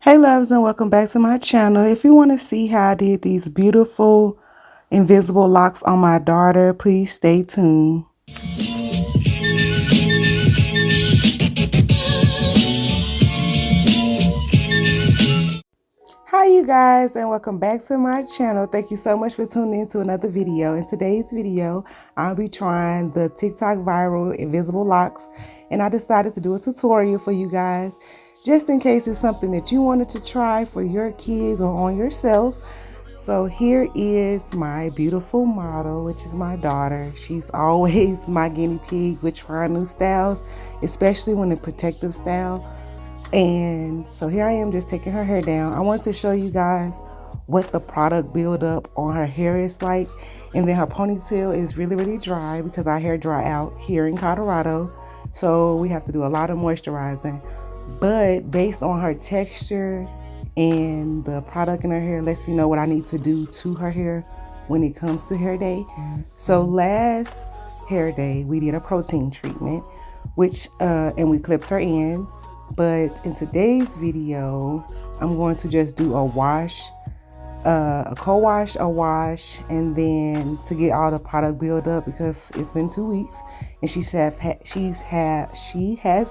Hey loves, and welcome back to my channel. If you want to see how I did these beautiful invisible locks on my daughter, please stay tuned. Hi you guys, and welcome back to my channel. Thank you so much for tuning in to another video. In today's video, I'll be trying the TikTok viral invisible locks, and I decided to do a tutorial for you guys just in case it's something that you wanted to try for your kids or on yourself. So here is my beautiful model, which is my daughter. She's always my guinea pig with trying new styles, especially when in protective style. And so here I am just taking her hair down. I want to show you guys what the product buildup on her hair is like. And then her ponytail is really dry because our hair dry out here in Colorado. So we have to do a lot of moisturizing. But based on her texture and the product in her hair lets me know what I need to do to her hair when it comes to hair day. So last hair day, we did a protein treatment, which and we clipped her ends. But in today's video, I'm going to just do a wash, a co-wash, a wash, and then to get all the product build up because it's been 2 weeks and she has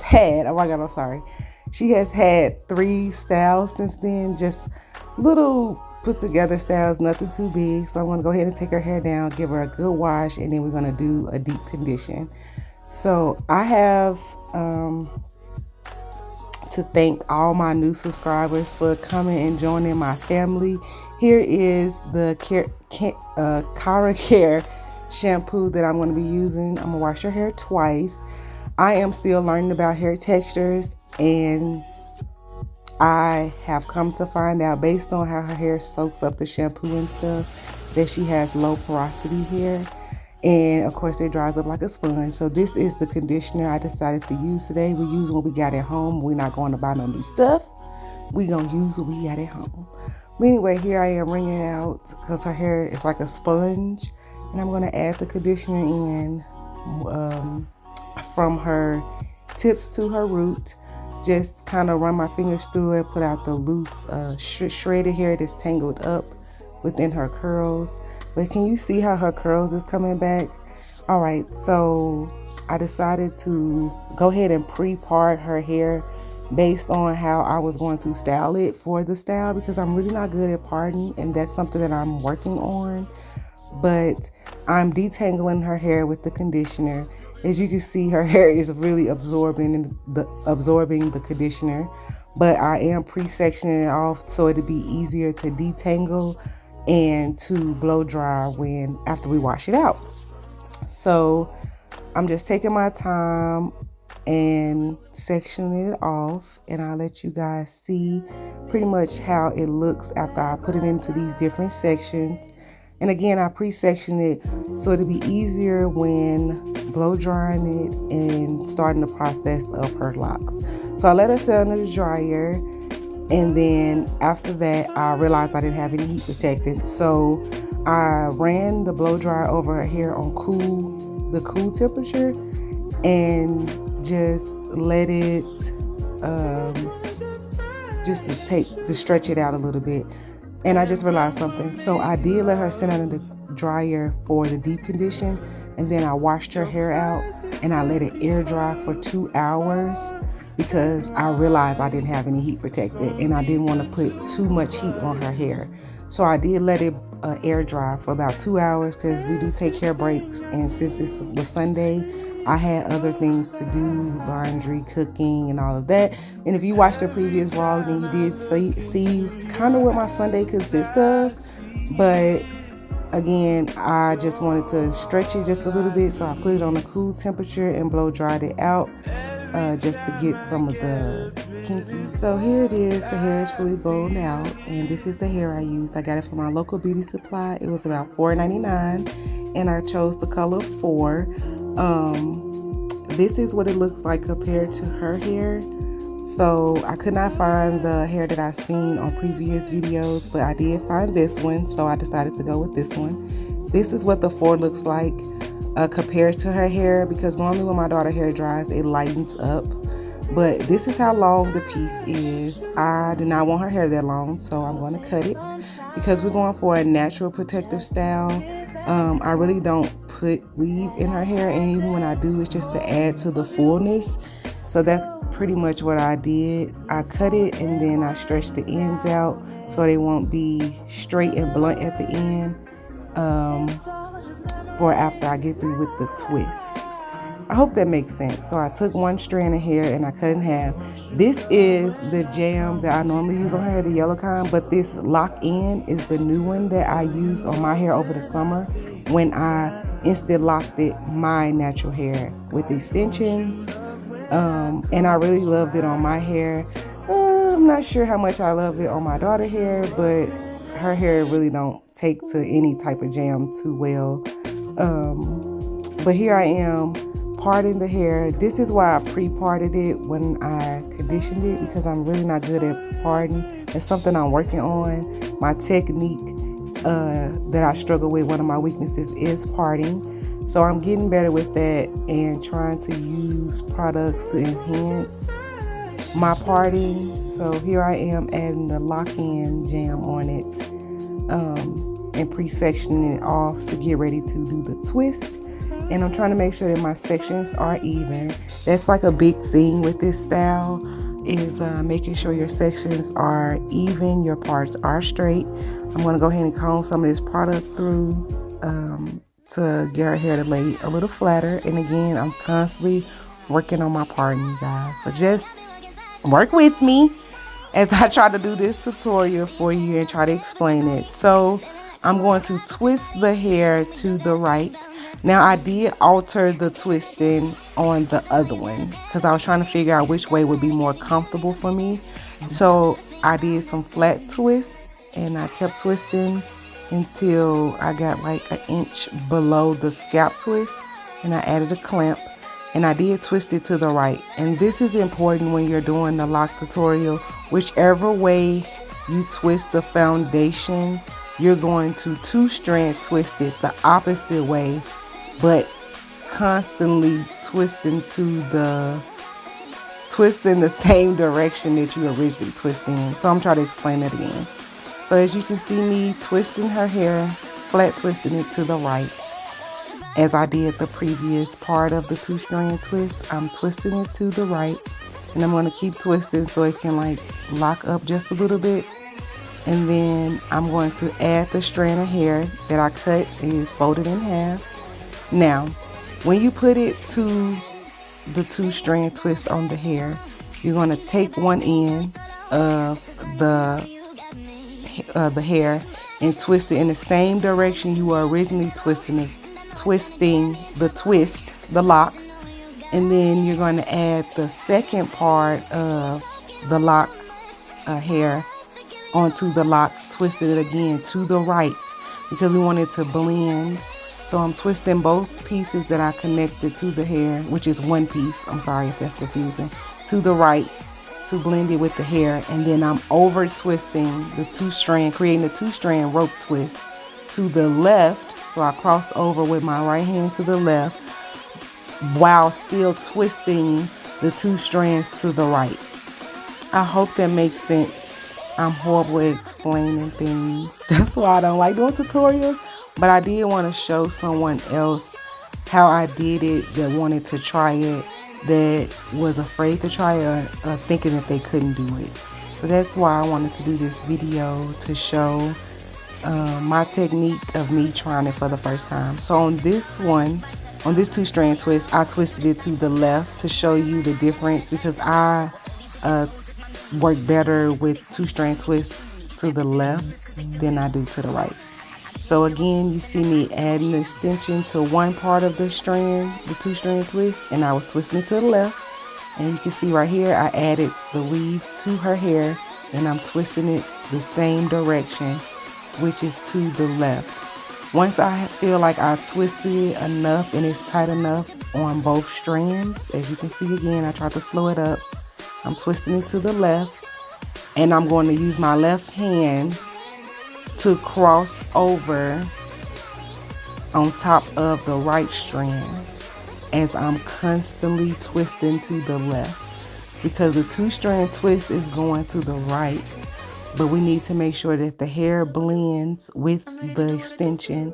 had, oh my God, I'm sorry. She has had 3 styles since then, just little put together styles, nothing too big. So I'm gonna go ahead and take her hair down, give her a good wash, and then we're gonna do a deep condition. So I have, to thank all my new subscribers for coming and joining my family. Here is the Cara Care shampoo that I'm going to be using. I'm going to wash your hair twice. I am still learning about hair textures, and I have come to find out based on how her hair soaks up the shampoo and stuff that she has low porosity hair. And of course it dries up like a sponge. So this is the conditioner I decided to use today. We use what we got at home. We're not going to buy no new stuff. We're going to use what we got at home. But anyway, here I am wringing it out because her hair is like a sponge. And I'm going to add the conditioner in from her tips to her root. Just kind of run my fingers through it, put out the loose shredded hair that's tangled up within her curls. But can you see how her curls is coming back? All right, so I decided to go ahead and pre-part her hair based on how I was going to style it for the style, because I'm really not good at parting, and that's something that I'm working on. But I'm detangling her hair with the conditioner. As you can see, her hair is really absorbing the conditioner, but I am pre-sectioning it off so it'll be easier to detangle and to blow dry after we wash it out. So I'm just taking my time and sectioning it off, and I'll let you guys see pretty much how it looks after I put it into these different sections. And again, I pre-section it so it'll be easier when blow drying it and starting the process of her locks. So I let her sit under the dryer, and then after that, I realized I didn't have any heat protectant. So I ran the blow dryer over her hair on the cool temperature, and just let it, just to stretch it out a little bit. And I just realized something. So I did let her sit under the dryer for the deep condition, and then I washed her hair out and I let it air dry for 2 hours because I realized I didn't have any heat protectant and I didn't want to put too much heat on her hair. So I did let it air dry for about 2 hours because we do take hair breaks, and since it was Sunday, I had other things to do, laundry, cooking, and all of that. And if you watched the previous vlog, then you did see kind of what my Sunday consists of. But again, I just wanted to stretch it just a little bit, so I put it on a cool temperature and blow dried it out just to get some of the kinky. So here it is. The hair is fully blown out, and this is the hair I used. I got it from my local beauty supply. It was about $4.99, and I chose the color 4. This is what it looks like compared to her hair. So I could not find the hair that I've seen on previous videos, but I did find this one, so I decided to go with this one. This is what the 4 looks like compared to her hair, because normally when my daughter's hair dries, it lightens up. But this is how long the piece is. I do not want her hair that long, so I'm going to cut it because we're going for a natural protective style. I really don't put weave in her hair, and even when I do, it's just to add to the fullness. So that's pretty much what I did. I cut it and then I stretched the ends out so they won't be straight and blunt at the end, for after I get through with the twist. I hope that makes sense. So I took one strand of hair and I cut it in half. This is the jam that I normally use on her hair, the yellow kind, but this lock-in is the new one that I used on my hair over the summer when I instant locked it my natural hair with extensions. And I really loved it on my hair. I'm not sure how much I love it on my daughter's hair, but her hair really don't take to any type of jam too well. But here I am parting the hair. This is why I pre-parted it when I conditioned it, because I'm really not good at parting. It's something I'm working on. My technique that I struggle with, one of my weaknesses is parting. So I'm getting better with that and trying to use products to enhance my parting. So here I am adding the lock-in jam on it, and pre-sectioning it off to get ready to do the twist. And I'm trying to make sure that my sections are even. That's like a big thing with this style, is making sure your sections are even, your parts are straight. I'm going to go ahead and comb some of this product through to get her hair to lay a little flatter. And again, I'm constantly working on my parting, you guys. So just work with me as I try to do this tutorial for you and try to explain it. So I'm going to twist the hair to the right. Now I did alter the twisting on the other one because I was trying to figure out which way would be more comfortable for me. So I did some flat twists and I kept twisting until I got like an inch below the scalp twist, and I added a clamp and I did twist it to the right. And this is important when you're doing the lock tutorial. Whichever way you twist the foundation, you're going to two-strand twist it the opposite way, but constantly twisting the same direction that you originally twisted in. So I'm trying to explain that again. So as you can see me twisting her hair, flat twisting it to the right. As I did the previous part of the two-strand twist, I'm twisting it to the right, and I'm going to keep twisting so it can like lock up just a little bit. And then I'm going to add the strand of hair that I cut and is folded in half. Now, when you put it to the two-strand twist on the hair, you're going to take one end of the hair and twist it in the same direction you were originally twisting the lock. And then you're going to add the second part of the lock hair onto the lock, twisting it again to the right because we want it to blend. So I'm twisting both pieces that I connected to the hair, which is one piece, I'm sorry if that's confusing, to the right to blend it with the hair. And then I'm over twisting the two-strand, creating a two-strand rope twist to the left. So I cross over with my right hand to the left while still twisting the two strands to the right. I hope that makes sense. I'm horrible at explaining things. That's why I don't like doing tutorials. But I did want to show someone else how I did it that wanted to try it, that was afraid to try it or thinking that they couldn't do it. So that's why I wanted to do this video, to show my technique of me trying it for the first time. So on this two-strand twist, I twisted it to the left to show you the difference, because I work better with two-strand twists to the left than I do to the right. So again, you see me adding the extension to one part of the strand, the two-strand twist, and I was twisting it to the left. And you can see right here, I added the weave to her hair, and I'm twisting it the same direction, which is to the left. Once I feel like I twisted it enough and it's tight enough on both strands, as you can see again, I tried to slow it up. I'm twisting it to the left, and I'm going to use my left hand to cross over on top of the right strand as I'm constantly twisting to the left. because the 2-strand twist is going to the right, but we need to make sure that the hair blends with the extension.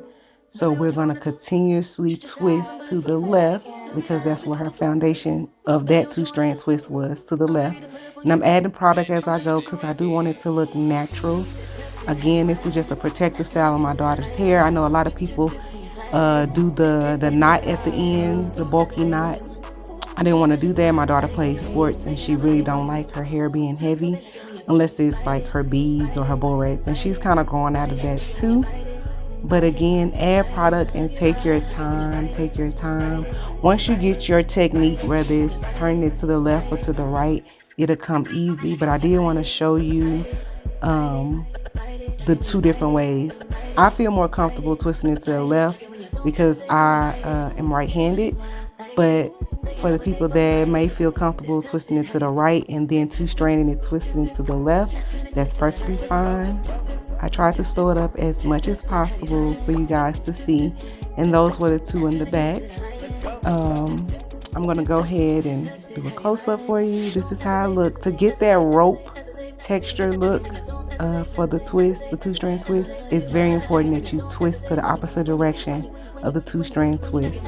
So we're going to continuously twist to the left because that's where her foundation of that 2-strand twist was, to the left. And I'm adding product as I go because I do want it to look natural. Again, this is just a protective style on my daughter's hair. I know a lot of people do the knot at the end, the bulky knot. I didn't want to do that. My daughter plays sports and she really don't like her hair being heavy unless it's like her beads or her barrettes, and she's kind of growing out of that too. But again, add product and take your time. Take your time. Once you get your technique, whether it's turning it to the left or to the right, it'll come easy. But I did want to show you the 2 different ways. I feel more comfortable twisting it to the left because I am right-handed. But for the people that may feel comfortable twisting it to the right and then 2-stranding it, twisting it to the left, that's perfectly fine. I tried to slow it up as much as possible for you guys to see. And those were the 2 in the back. I'm going to go ahead and do a close-up for you. This is how I look. To get that rope texture look for the twist, the 2-strand twist, it's very important that you twist to the opposite direction of the 2-strand twist.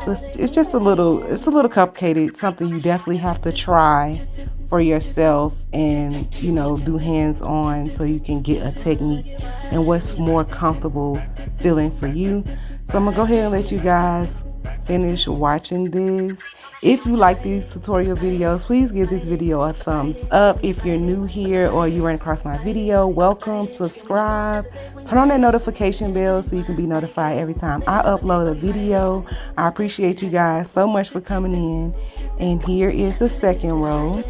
So it's just a little complicated, something you definitely have to try for yourself and, you know, do hands-on so you can get a technique and what's more comfortable feeling for you. So I'm gonna go ahead and let you guys finish watching this. If you like these tutorial videos, please give this video a thumbs up. If you're new here or you ran across my video, welcome, subscribe, turn on that notification bell so you can be notified every time I upload a video. I appreciate you guys so much for coming in. And here is the second row.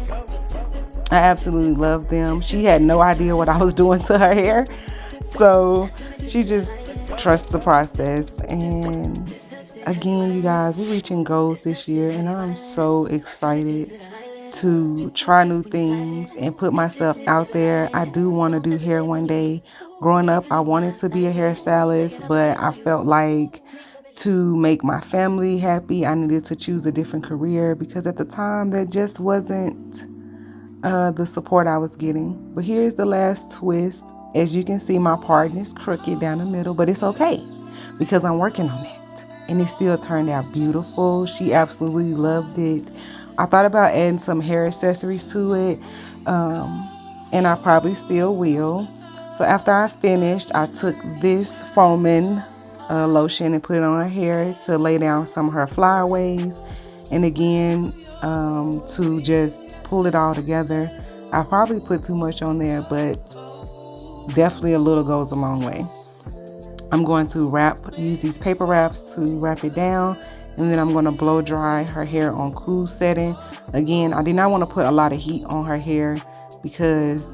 I absolutely love them. She had no idea what I was doing to her hair, so she just trusts the process. And again, you guys, we're reaching goals this year, and I'm so excited to try new things and put myself out there. I do want to do hair one day. Growing up, I wanted to be a hairstylist, but I felt like to make my family happy, I needed to choose a different career because at the time that just wasn't the support I was getting. But here's the last twist. As you can see, my part is crooked down the middle, but it's okay because I'm working on it. And it still turned out beautiful. She absolutely loved it. I thought about adding some hair accessories to it, and I probably still will. So after I finished, I took this foaming lotion and put it on her hair to lay down some of her flyaways. And again, to just pull it all together. I probably put too much on there, but definitely a little goes a long way. I'm going to use these paper wraps to wrap it down, and then I'm going to blow dry her hair on cool setting. Again, I did not want to put a lot of heat on her hair because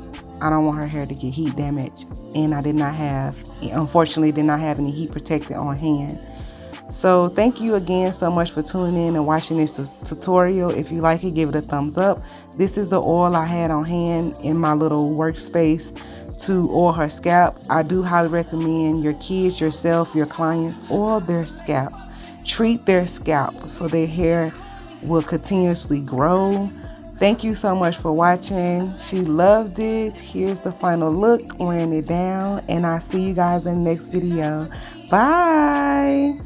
I don't want her hair to get heat damage, and unfortunately did not have any heat protectant on hand. So thank you again so much for tuning in and watching this tutorial. If you like it, give it a thumbs up. This is the oil I had on hand in my little workspace to oil her scalp. I do highly recommend your kids, yourself, your clients oil their scalp. Treat their scalp so their hair will continuously grow. Thank you so much for watching. She loved it. Here's the final look, wearing it down, and I'll see you guys in the next video. Bye.